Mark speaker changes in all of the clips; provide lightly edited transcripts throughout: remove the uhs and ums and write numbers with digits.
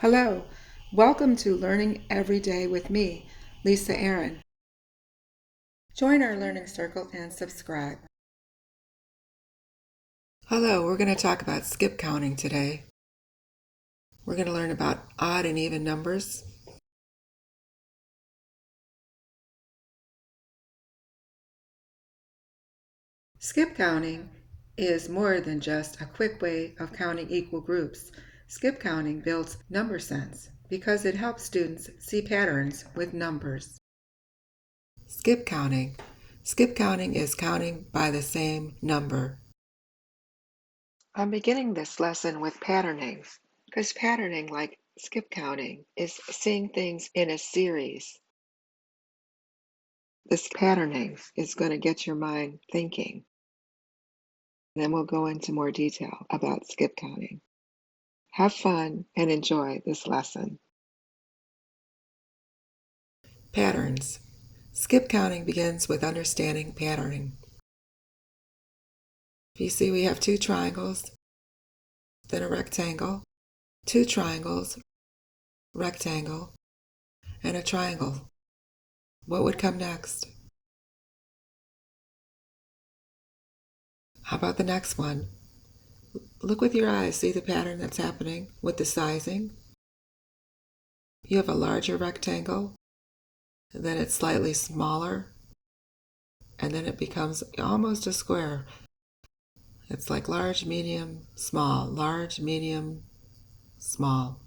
Speaker 1: Hello, welcome to Learning Every Day with me, Lisa Aaron. Join our learning circle and subscribe. Hello, we're going to talk about skip counting today. We're going to learn about odd and even numbers. Skip counting is more than just a quick way of counting equal groups. Skip counting builds number sense because it helps students see patterns with numbers. Skip counting. Skip counting is counting by the same number. I'm beginning this lesson with patterning because patterning, like skip counting, is seeing things in a series. This patterning is going to get your mind thinking. Then we'll go into more detail about skip counting. Have fun and enjoy this lesson. Patterns. Skip counting begins with understanding patterning. You see we have two triangles, then a rectangle, two triangles, rectangle, and a triangle. What would come next? How about the next one? Look with your eyes, see the pattern that's happening with the sizing. You have a larger rectangle, then it's slightly smaller, and then it becomes almost a square. It's like large, medium, small, large, medium, small.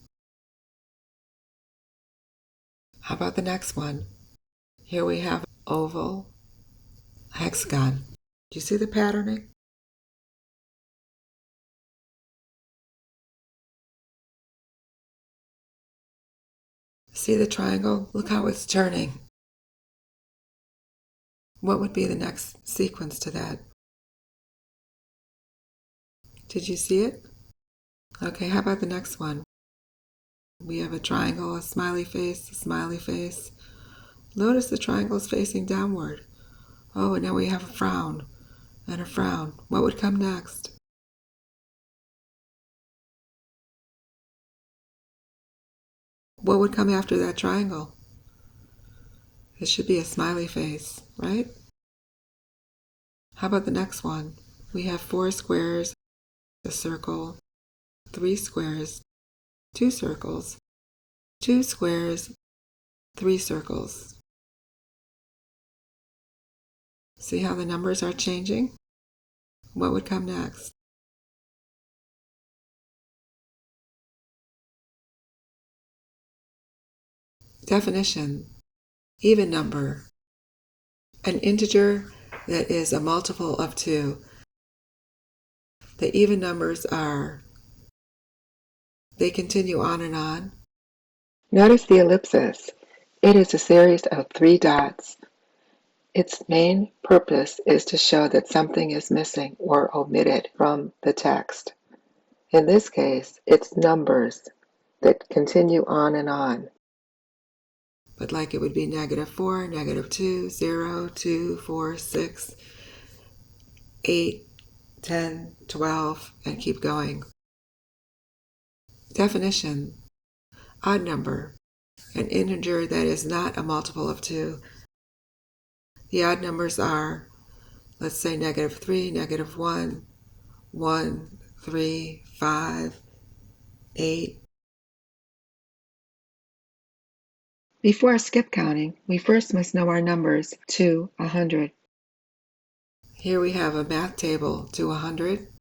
Speaker 1: How about the next one? Here we have oval, hexagon. Do you see the patterning? See the triangle? Look how it's turning. What would be the next sequence to that? Did you see it? Okay, how about the next one? We have a triangle, a smiley face, a smiley face. Notice the triangle is facing downward. Oh, and now we have a frown and a frown. What would come next? What would come after that triangle? It should be a smiley face, right? How about the next one? We have 4 squares, a circle, 3 squares, 2 circles, 2 squares, 3 circles. See how the numbers are changing? What would come next? Definition. Even number. An integer that is a multiple of 2. The even numbers are, they continue on and on. Notice the ellipsis. It is a series of 3 dots. Its main purpose is to show that something is missing or omitted from the text. In this case, it's numbers that continue on and on. But like it would be -4, -2, 0, 2, 4, 6, 8, 10, 12, and keep going. Definition. Odd number. An integer that is not a multiple of 2. The odd numbers are, let's say -3, -1, 1, 3, 5, 8. Before skip counting, we first must know our numbers to 100. Here we have a math table to 100.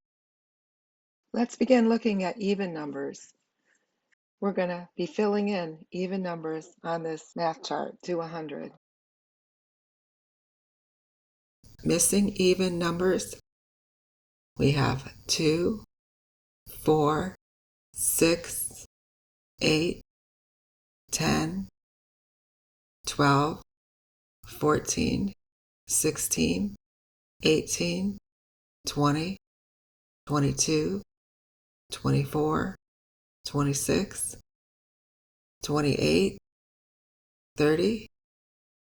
Speaker 1: Let's begin looking at even numbers. We're going to be filling in even numbers on this math chart to 100. Missing even numbers. We have 2, 4, 6, 8, 10, 12, 14, 16, 18, 20, 22, 24, 26, 28, 30,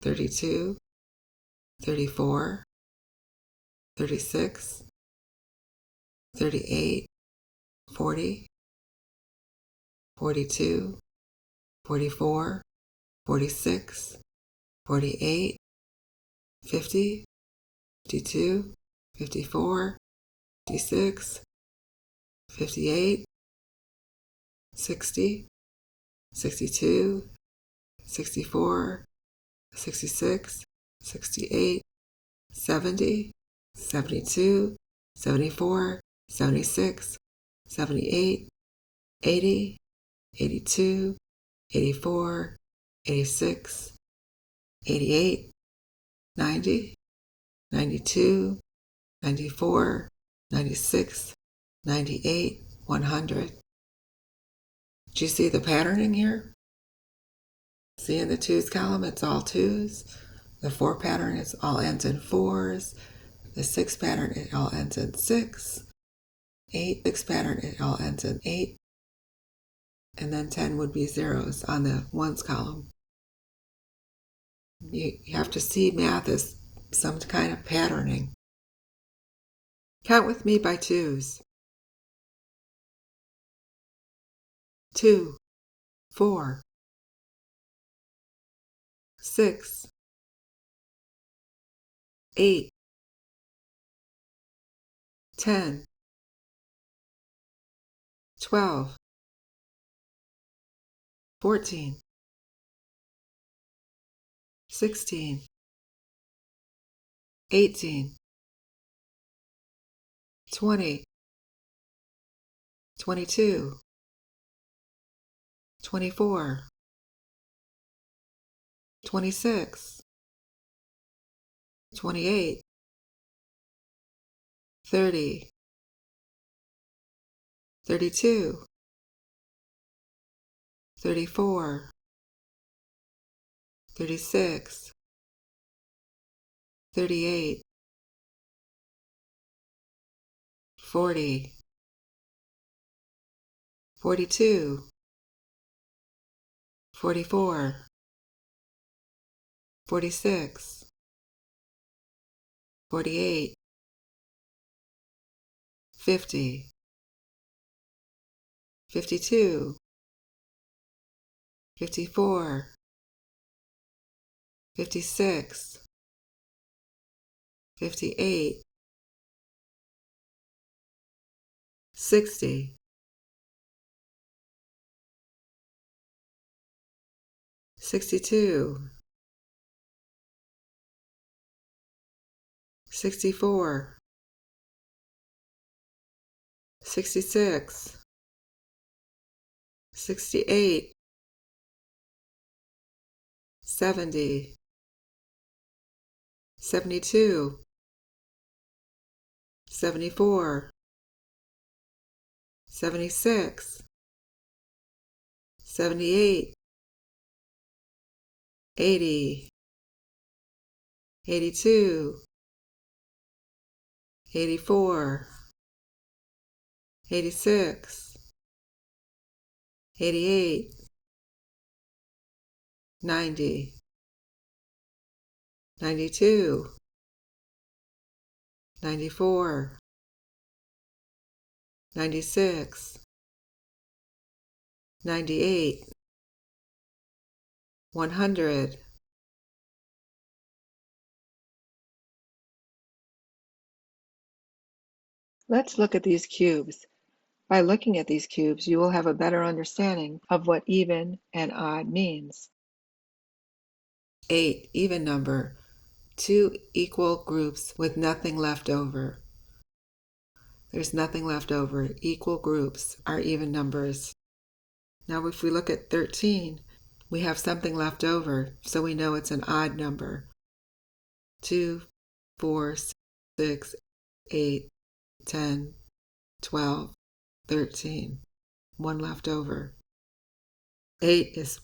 Speaker 1: 32, 34, 36, 38, 40, 42, 44, 46, 48, 50, 52, 54, 56, 58, 60, 62, 64, 66, 68, 70, 72, 74, 76, 78, 80, 82, 84, 86, 88, 90, 92, 94, 96, 98, 100. Do you see the patterning here? See in the twos column, it's all twos. The 4 pattern, it's all ends in 4s. The 6 pattern, it all ends in 6. 6 pattern, it all ends in 8. And then 10 would be zeros on the ones column. You have to see math as some kind of patterning. Count with me by twos. 2, 4, 6, 8, 10, 12, 14, 16, 18, 20, 22, 24, 26, 28, 30, 32, 34, 36, 38, 40, 42, 44, 46, 48, 50, 52, 54, 56, 58, 60, 62, 64, 66, 68, 70, 72, 74, 76, 78, 80, 82, 84, 86, 88, 90, 92, 94, 96, 98, 100. Let's look at these cubes. By looking at these cubes, you will have a better understanding of what even and odd means. 8, even number. 2 equal groups with nothing left over. There's nothing left over. Equal groups are even numbers. Now if we look at 13, we have something left over, so we know it's an odd number. 2, 4, 6, 8, 10, 12, 13. 1 left over. 8 is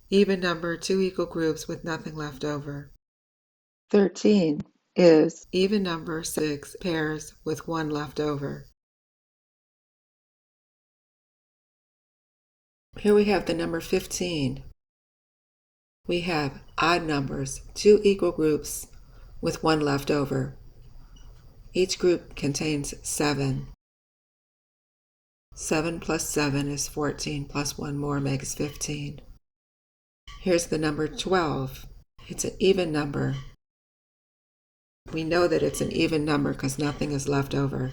Speaker 1: even number, 2 equal groups with nothing left over. 13 is even number, 6 pairs with 1 left over. Here we have the number 15. We have odd numbers, 2 equal groups with 1 left over. Each group contains 7. 7 plus 7 is 14, plus 1 more makes 15. Here's the number 12. It's an even number. We know that it's an even number because nothing is left over.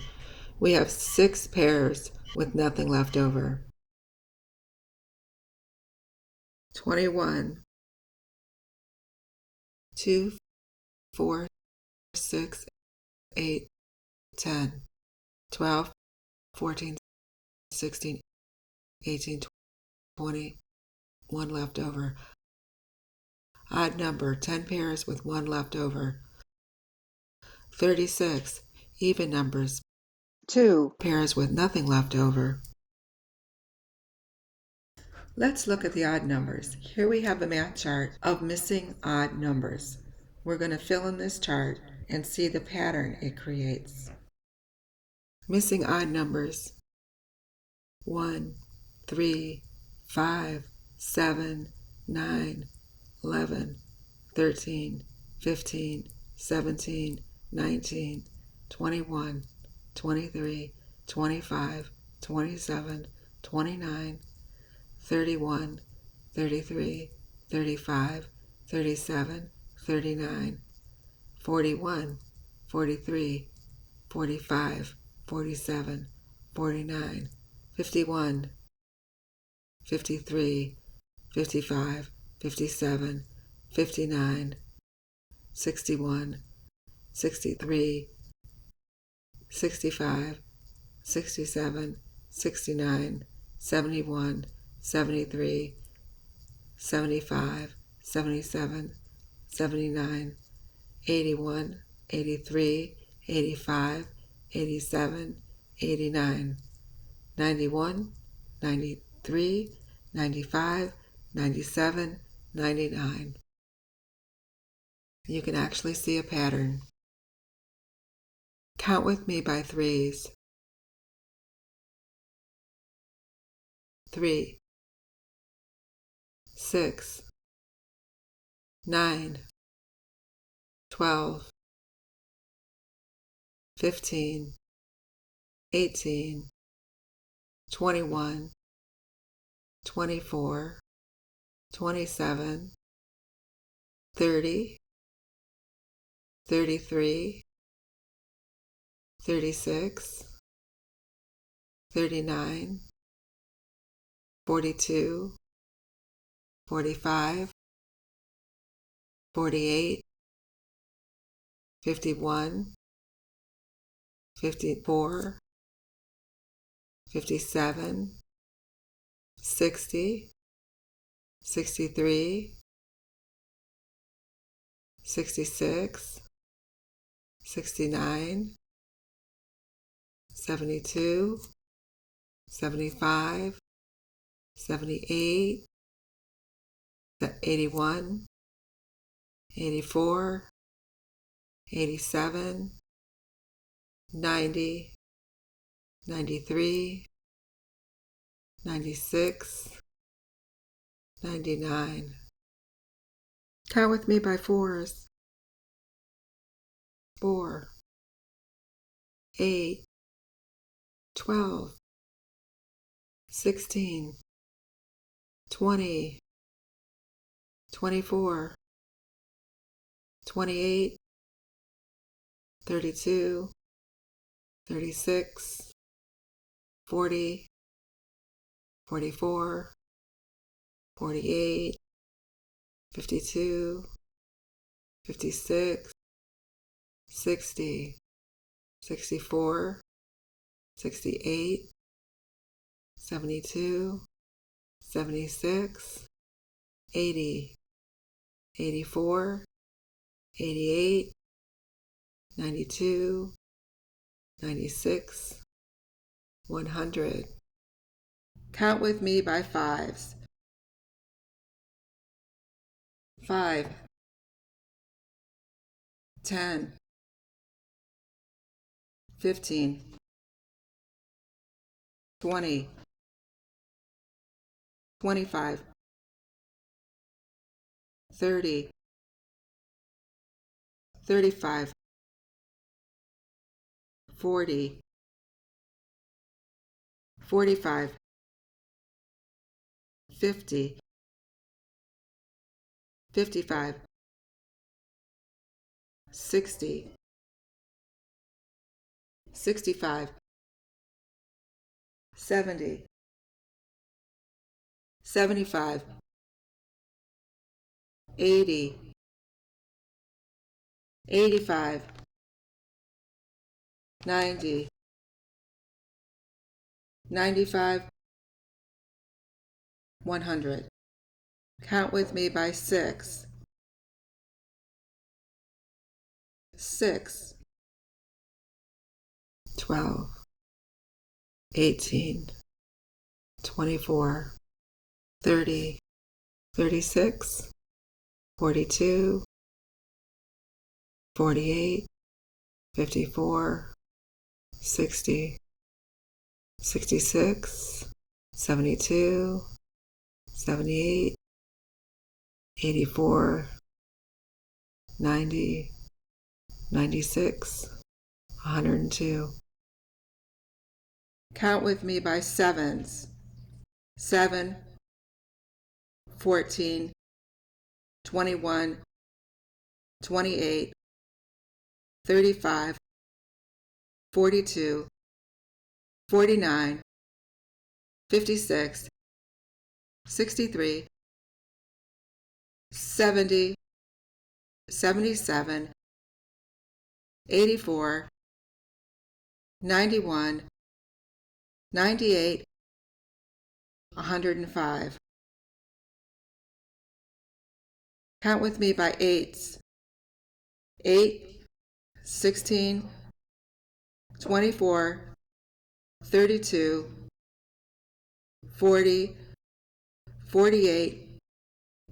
Speaker 1: We have 6 pairs with nothing left over. 21, 2, 4, 6, 8, 10, 12, 14, 16, 18, 20, 1 left over. Odd number, 10 pairs with 1 left over. 36, even numbers, 2 pairs with nothing left over. Let's look at the odd numbers. Here we have a math chart of missing odd numbers. We're going to fill in this chart and see the pattern it creates. Missing odd numbers: 1, 3, 5, 7, 9, 11, 13, 15, 17, 19, 21, 23, 25, 27, 29, 31, 33, 35, 37, 39, 41, 43, 45, 47, 49, 51, 53, 55, 57, 59, 61, 63, 65, 67, 69, 71, 73, 75, 77, 79, 81, 83, 85, 87, 89, 91, 93, 95, 97, 99. You can actually see a pattern. Count with me by threes. 3, 6, 9, 12, 15, 18, 21, 24, 27, 30, 33, 36, 39, 42, 45, 48, 51, 54, 57, 60, 63, 66, 69, 72, 75, 78, 81, 84, 87, 90, 93, 96, 99. Count with me by fours. 4, 8, 12, 16, 20, 24, 28, 32, 36, 40, 44, 48, 52, 56, 60, 64, 68, 72, 76, 80, 84, 88, 92, 96, 100. Count with me by fives. 5, 10, 15, 20, 25, 30, 35, 40, 45, 50, 55, 60, 65, 70, 75, 80, 85, 90, 95, 100. Count with me by 6. 6, 12, 18, 24, 30, 36, 42, 48, 54, 60, 66, 72, 78, 84, 90, 96, 102. Count with me by 7s. 7, 14, 21, 28, 35, 42, 49, 56, 63, 70, 77, 84, 91, 98, 105. Count with me by 8s. 8, 16, 24, 32, 40, 48,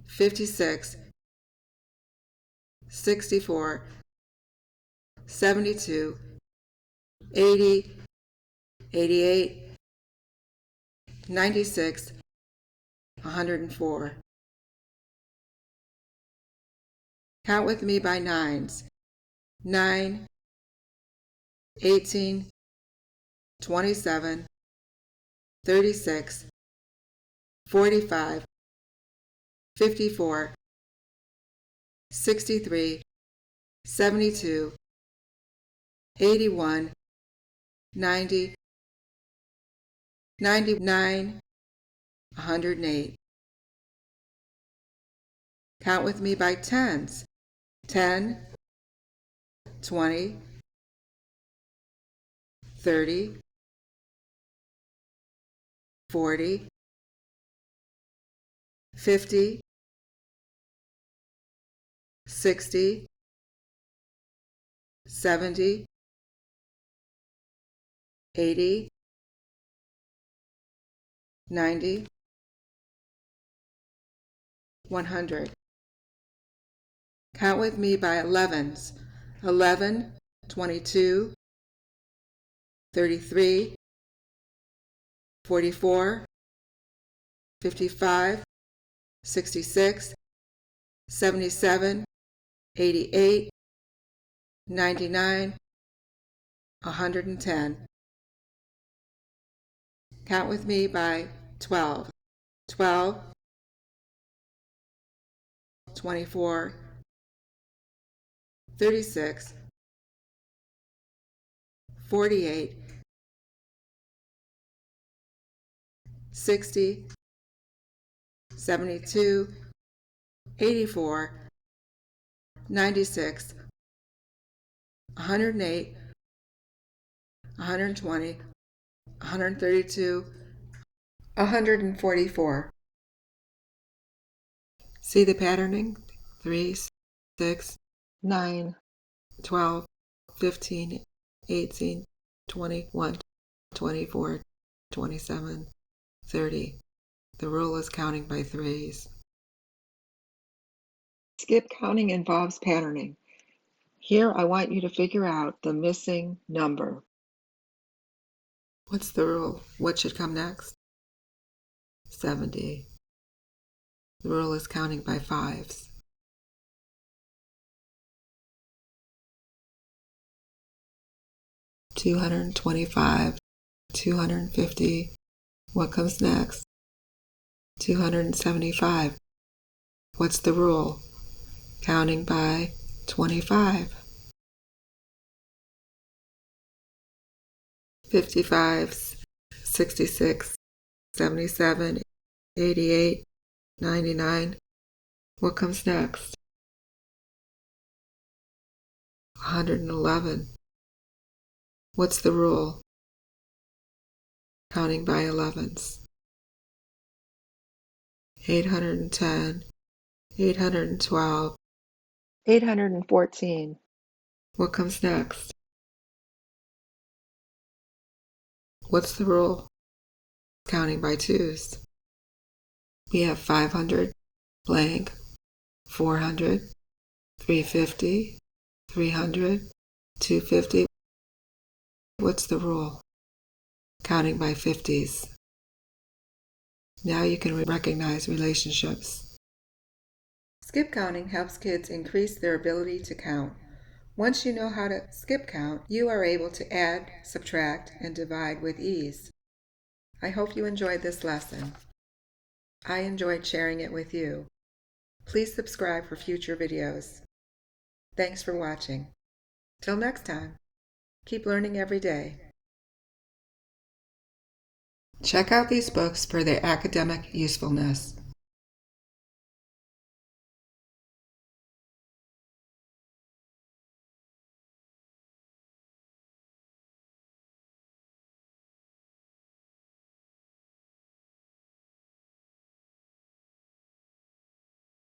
Speaker 1: 56, 64, 72, 80, 88, 96, 104. Count with me by 9s. 9, 18, 27, 36, 45, 54, 63, 72, 81, 90, 99, 108. Count with me by 10s. 10, 20, 30, 40, 50, 60, 70, 80, 90, 100. Count with me by 11s. 11, 22, 33, 44, 55, 66, 77, 88, 99, 110. Count with me by 12. 12, 24, 36, 48, 60, 72, 84, 96, 108, 120, 132, 144. See the patterning? 3, 6, 9, 12, 15, 18, 21, 24, 27, 30. The rule is counting by 3s. Skip counting involves patterning. Here I want you to figure out the missing number. What's the rule? What should come next? 70. The rule is counting by 5s. $225, $250, What comes next? 275. What's the rule? Counting by 25. 55, 66, 77, 88, 99. What comes next? 111. What's the rule? Counting by 11s. 810, 812, 814. What comes next? What's the rule? Counting by 2s. We have 500, blank, 400, 350, 300, 250. What's the rule? Counting by 50s. Now you can recognize relationships. Skip counting helps kids increase their ability to count. Once you know how to skip count, you are able to add, subtract, and divide with ease. I hope you enjoyed this lesson. I enjoyed sharing it with you. Please subscribe for future videos. Thanks for watching. Till next time, keep learning every day. Check out these books for their academic usefulness.